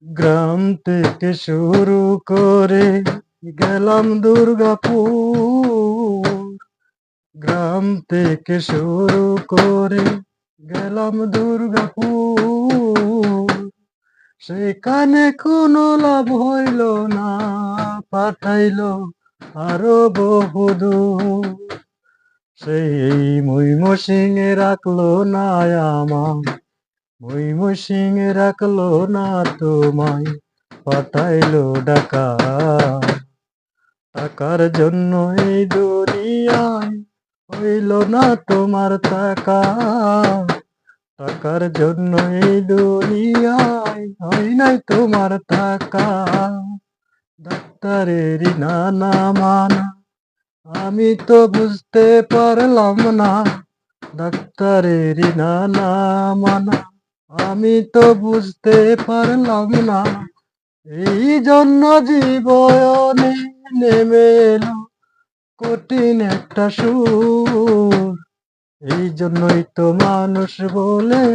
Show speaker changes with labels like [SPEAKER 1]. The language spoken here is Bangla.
[SPEAKER 1] গ্রাম থেকে শুরু করে গেলাম দুর্গাপুর। গ্রাম থেকে শুরু করে গেলাম দুর্গাপুর। সেখানে কোনো লাভ হইল না, পাঠাইলো আরো বহুদূর। সেই ময়মনসিংহে রাখলো না আমায়, ময়মনসিংহে রাখলো না তোমায়, পাঠাইলো ঢাকা। টাকার জন্য এই দুনিয়ায় হইল না তোমার টাকা। টাকার জন্য এই দুনিয়ায় হয় নাই তোমার টাকা। ডাক্তারেরই নানা মানা আমি তো বুঝতে পারলাম না। ডাক্তারেরই নানা মানা আমি তো বুঝতে পারলাম না। এই জন্য জীবনে নেমে এলো কঠিন একটা সুর। এই জন্যই তো মানুষ বলে